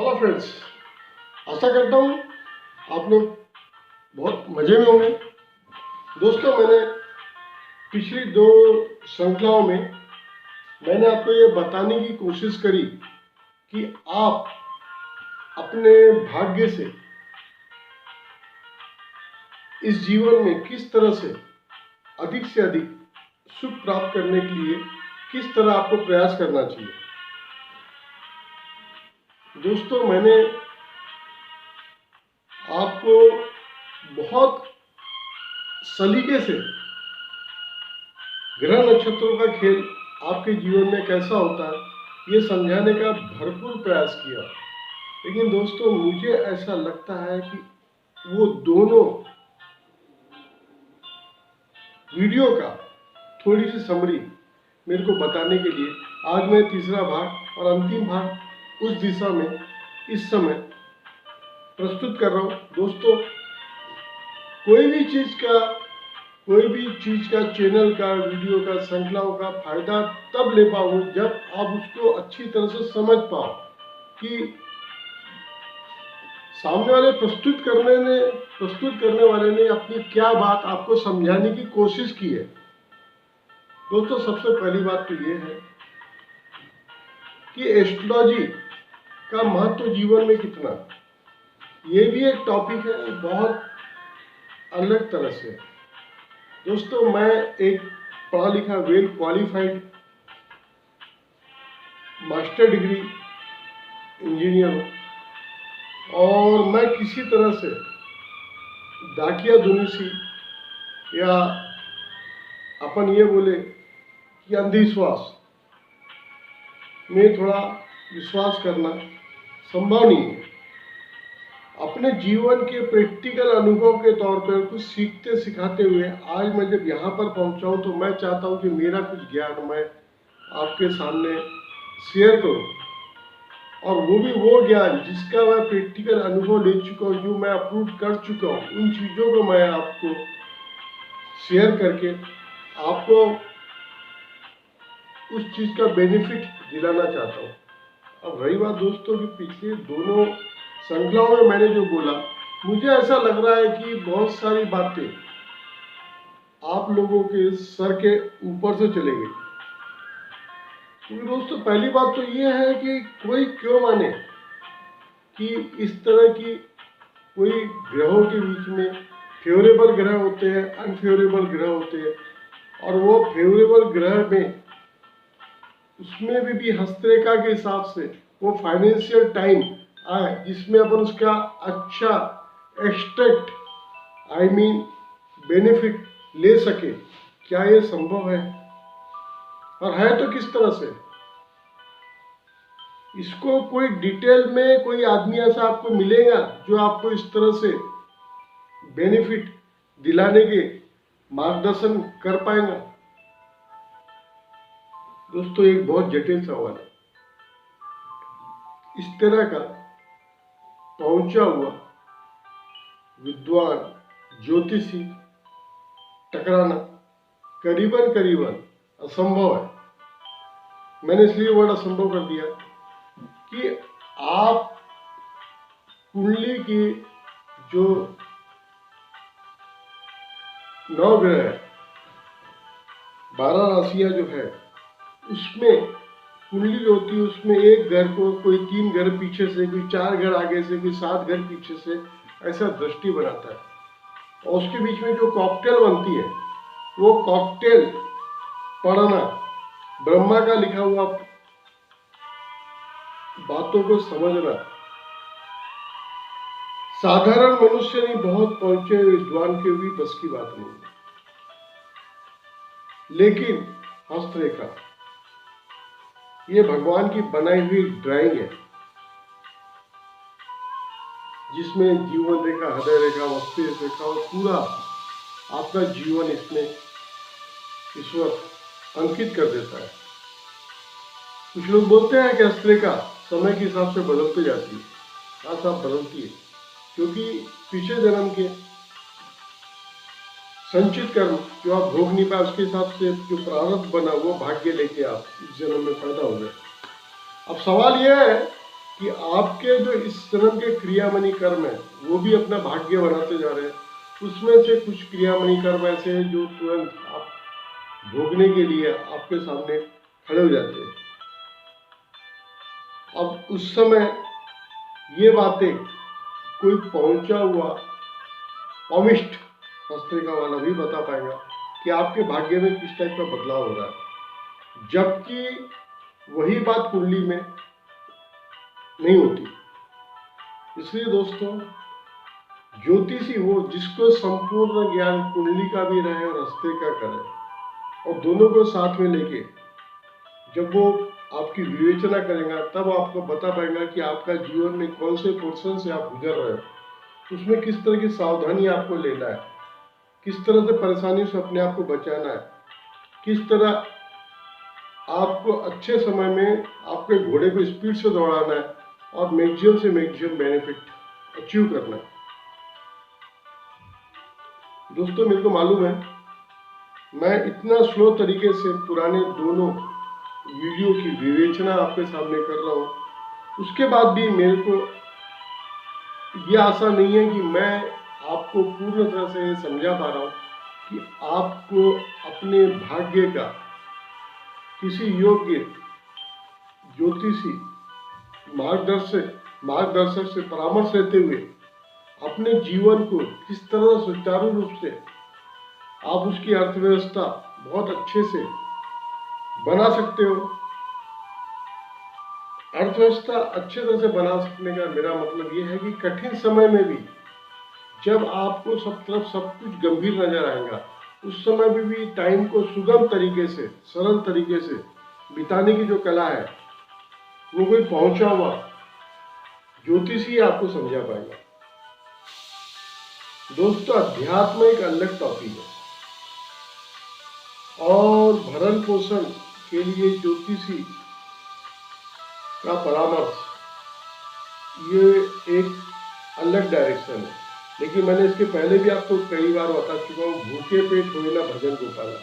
Hello friends, आशा करता हूँ आप लोग बहुत मज़े में होंगे। दोस्तों, मैंने पिछली दो श्रृंखलाओं में मैंने आपको ये बताने की कोशिश करी कि आप अपने भाग्य से इस जीवन में किस तरह से अधिक सुख प्राप्त करने के लिए किस तरह आपको प्रयास करना चाहिए। दोस्तों, मैंने आपको बहुत सलीके से ग्रह नक्षत्रों का खेल आपके जीवन में कैसा होता है ये समझाने का भरपूर प्रयास किया। लेकिन दोस्तों, मुझे ऐसा लगता है कि वो दोनों वीडियो का थोड़ी सी समरी मेरे को बताने के लिए आज मैं तीसरा भाग और अंतिम भाग उस दिशा में इस समय प्रस्तुत कर रहा हूँ। दोस्तों, कोई भी चीज का चैनल का वीडियो का श्रृंखलाओं का फायदा तब ले पाओ जब आप उसको अच्छी तरह से समझ पाओ कि सामने वाले प्रस्तुत करने वाले ने अपनी क्या बात आपको समझाने की कोशिश की है। दोस्तों, सबसे पहली बात तो ये है कि एस्ट्रोलॉजी का महत्व जीवन में कितना, ये भी एक टॉपिक है बहुत अलग तरह से। दोस्तों, मैं एक पढ़ा लिखा well qualified master degree engineer हूँ और मैं किसी तरह से डाकिया दुनिसी या अपन ये बोले कि अंधविश्वास में थोड़ा विश्वास करना संभव नहीं है। अपने जीवन के प्रैक्टिकल अनुभव के तौर पर कुछ सीखते सिखाते हुए आज मैं जब यहाँ पर पहुँचा हूँ तो मैं चाहता हूँ कि मेरा कुछ ज्ञान मैं आपके सामने शेयर करूँ, और वो भी वो ज्ञान जिसका मैं प्रैक्टिकल अनुभव ले चुका हूँ, जो मैं अप्रूव कर चुका हूँ। उन चीज़ों को मैं आपको शेयर करके आपको उस चीज़ का बेनिफिट दिलाना चाहता हूँ। अब रही बात दोस्तों कि पिछले दोनों श्रृंखलाओं में मैंने जो बोला, मुझे ऐसा लग रहा है कि बहुत सारी बातें आप लोगों के सर के ऊपर से चले गई। क्योंकि दोस्तों, पहली बात तो ये है कि कोई क्यों माने कि इस तरह की कोई ग्रहों के बीच में फेवरेबल ग्रह होते हैं, अनफेवरेबल ग्रह होते हैं, और वो फेवरेबल ग्रह में उसमें भी हस्तरेखा के हिसाब से वो फाइनेंशियल टाइम आए जिसमें अपन उसका अच्छा एक्सट्रैक्ट बेनिफिट ले सके। क्या ये संभव है? और है तो किस तरह से? इसको कोई डिटेल में कोई आदमी ऐसा आपको मिलेगा जो आपको इस तरह से बेनिफिट दिलाने के मार्गदर्शन कर पाएगा? दोस्तों, एक बहुत जटिल सवाल है। इस तरह का पहुंचा हुआ विद्वान ज्योतिषी टकराना करीबन असंभव है। मैंने इसलिए वर्ड असंभव कर दिया कि आप कुंडली की जो 9 ग्रह है, 12 राशियां जो है, उसमें कुंडली जो होती है उसमें एक घर को कोई 3 घर पीछे से, कोई 4 घर आगे से, कोई 7 घर पीछे से ऐसा दृष्टि बनाता है। और उसके बीच में जो कॉकटेल बनती है वो कॉकटेल पढ़ना, ब्रह्मा का लिखा हुआ बातों को समझना साधारण मनुष्य नहीं, बहुत पहुंचे हुए विद्वान के भी बस की बात नहीं है। लेकिन हस्तरेखा ये भगवान की बनाई हुई ड्राइंग है जिसमें जीवन रेखा, हृदय रेखा, मस्तिष्क रेखा और पूरा आपका जीवन इसमें ईश्वर अंकित कर देता है। कुछ लोग बोलते हैं कि हस्तरेखा समय के हिसाब से बदलती जाती है। हाँ साहब, बदलती है, क्योंकि पिछले जन्म के संचित कर्म जो आप भोग नहीं पाए उसके हिसाब से जो प्रारब्ध बना वो भाग्य लेके आप इस जन्म में पैदा हो गए। अब सवाल यह है कि आपके जो इस जन्म के क्रियामणि कर्म है वो भी अपना भाग्य बनाते जा रहे हैं। उसमें से कुछ क्रियामणि कर्म ऐसे हैं जो तुरंत आप भोगने के लिए आपके सामने खड़े हो जाते हैं। अब उस समय ये बातें कोई पहुंचा हुआ पॉमिस्ट पत्रिका वाला भी बता पाएगा कि आपके भाग्य में किस टाइप का बदलाव हो रहा है, जबकि वही बात कुंडली में नहीं होती। इसलिए दोस्तों, ज्योतिषी वो जिसको संपूर्ण ज्ञान कुंडली का भी रहे और हस्ते का करे, और दोनों को साथ में लेके जब वो आपकी विवेचना करेगा तब आपको बता पाएगा कि आपका जीवन में कौन से पोर्शन से आप गुजर रहे हो, उसमें किस तरह की सावधानी आपको लेना है, किस तरह से परेशानी से अपने आप को बचाना है, किस तरह आपको अच्छे समय में आपके घोड़े को स्पीड से दौड़ाना है और मैक्सिमम से मैक्सिमम बेनिफिट अचीव करना है। दोस्तों, मेरे को मालूम है मैं इतना स्लो तरीके से पुराने दोनों वीडियो की विवेचना आपके सामने कर रहा हूँ, उसके बाद भी मेरे को ये आशा नहीं है कि मैं आपको पूर्ण तरह से समझा पा रहा हूँ कि आपको अपने भाग्य का किसी योग्य ज्योतिषी मार्गदर्शक से परामर्श लेते हुए अपने जीवन को किस तरह सुचारू रूप से आप उसकी अर्थव्यवस्था बहुत अच्छे से बना सकते हो। अर्थव्यवस्था अच्छे तरह से बना सकने का मेरा मतलब ये है कि कठिन समय में भी जब आपको सब तरफ सब कुछ गंभीर नजर आएगा, उस समय भी टाइम को सुगम तरीके से, सरल तरीके से बिताने की जो कला है वो कोई पहुंचा हुआ ज्योतिषी आपको समझा पाएगा। दोस्तों, अध्यात्म एक अलग टॉपिक है और भरण पोषण के लिए ज्योतिषी का परामर्श ये एक अलग डायरेक्शन है। लेकिन मैंने इसके पहले भी आपको कई बार बता चुका हूँ, भूखे पेट होए ना भजन गोपाला।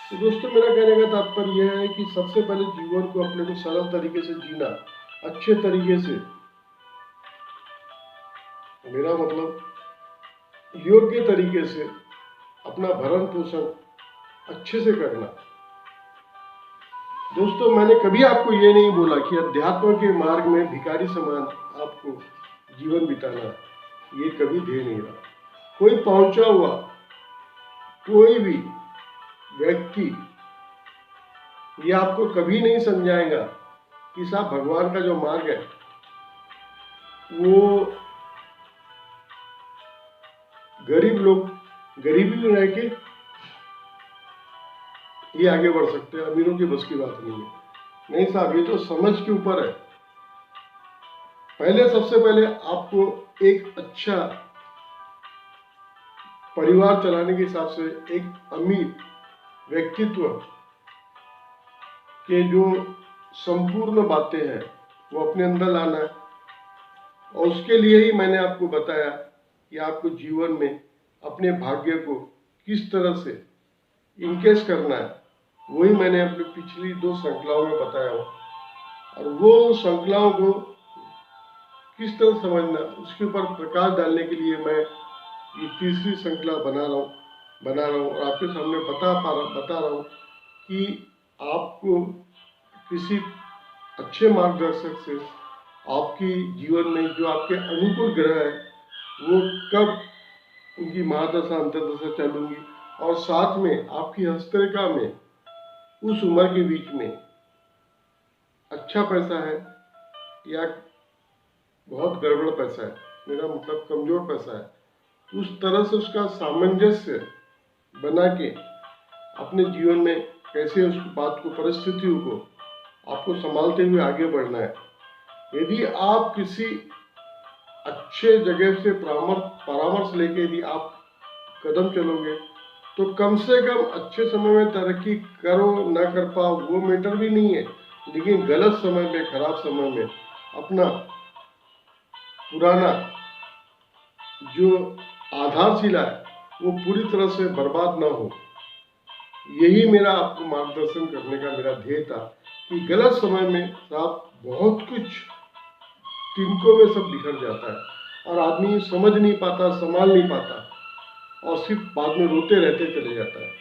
तो दोस्तों, मेरा कहने का तात्पर्य यह है कि सबसे पहले जीवन को अपने को सरल तरीके से जीना, अच्छे तरीके से, मेरा मतलब योग्य तरीके से अपना भरण पोषण अच्छे से करना। दोस्तों, मैंने कभी आपको ये नहीं बोला कि अध्यात्म के मार्ग में भिखारी समान आपको जीवन बिताना, ये कभी ध्येय नहीं रहा। कोई पहुंचा हुआ कोई भी व्यक्ति ये आपको कभी नहीं समझाएगा कि साहब भगवान का जो मार्ग है वो गरीब लोग गरीबी में रह के ये आगे बढ़ सकते हैं, अमीरों की बस की बात नहीं है। नहीं साहब, ये तो समझ के ऊपर है। सबसे पहले आपको एक अच्छा परिवार चलाने के हिसाब से एक अमीर व्यक्तित्व के जो संपूर्ण बातें हैं वो अपने अंदर लाना है, और उसके लिए ही मैंने आपको बताया कि आपको जीवन में अपने भाग्य को किस तरह से इनकेस करना है। वही मैंने अपनी पिछली 2 श्रृंखलाओं में बताया हूँ, और वो श्रृंखलाओं को किस तरह समझना, उसके ऊपर प्रकाश डालने के लिए मैं ये तीसरी श्रृंखला बना रहा हूँ और आपके सामने बता रहा हूँ कि आपको किसी अच्छे मार्गदर्शक से आपकी जीवन में जो आपके अनुकूल ग्रह है वो कब उनकी महादशा अंतर्दशा चलूंगी, और साथ में आपकी हस्तरेखा में उस उम्र के बीच में अच्छा पैसा है या बहुत गड़बड़ पैसा है, मेरा मतलब कमजोर पैसा है, उस तरह से उसका सामंजस्य बना के अपने जीवन में कैसे उस बात को, परिस्थितियों को आपको संभालते हुए आगे बढ़ना है। यदि आप किसी अच्छे जगह से परामर्श लेके यदि आप कदम चलोगे तो कम से कम अच्छे समय में तरक्की करो ना कर पाओ वो मैटर भी नहीं है, लेकिन गलत समय में, खराब समय में अपना पुराना जो आधारशिला है वो पूरी तरह से बर्बाद ना हो। यही मेरा आपको मार्गदर्शन करने का मेरा ध्येय था कि गलत समय में आप बहुत कुछ तिनकों में सब बिखर जाता है और आदमी समझ नहीं पाता, संभाल नहीं पाता और सिर्फ बाद में रोते रहते चले जाता है।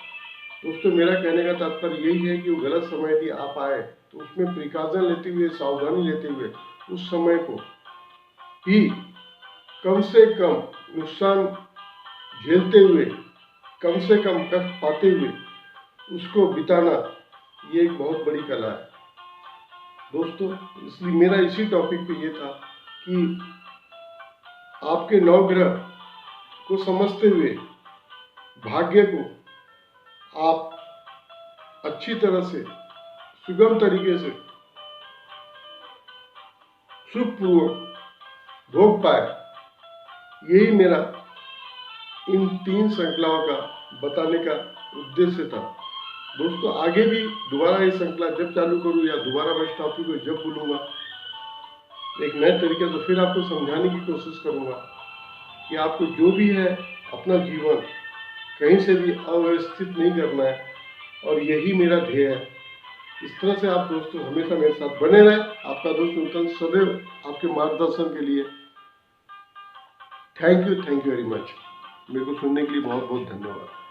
दोस्तों, मेरा कहने का तात्पर्य यही है कि वो गलत समय यदि आप आए तो उसमें प्रिकॉशन लेते हुए, सावधानी लेते हुए उस समय को ही कम से कम नुकसान झेलते हुए, कम से कम कष्ट पाते हुए उसको बिताना, ये एक बहुत बड़ी कला है दोस्तों। इसलिए मेरा इसी टॉपिक पे ये था कि आपके नवग्रह को समझते हुए भाग्य को आप अच्छी तरह से, सुगम तरीके से, सुखपूर्वक भोग पाए, यही मेरा इन 3 श्रृंखलाओं का बताने का उद्देश्य था दोस्तों। आगे भी दोबारा ये श्रृंखला जब चालू करूँ या दोबारा मैं इस टॉपिक को जब बोलूँगा एक नए तरीके तो फिर आपको समझाने की कोशिश करूँगा कि आपको जो भी है अपना जीवन कहीं से भी अव्यवस्थित नहीं करना है, और यही मेरा ध्येय है। इस तरह से आप दोस्तों हमेशा मेरे साथ बने रहें। आपका दोस्त नूतन सदैव आपके मार्गदर्शन के लिए। Thank you very much. मेरे को सुनने के लिए बहुत बहुत धन्यवाद।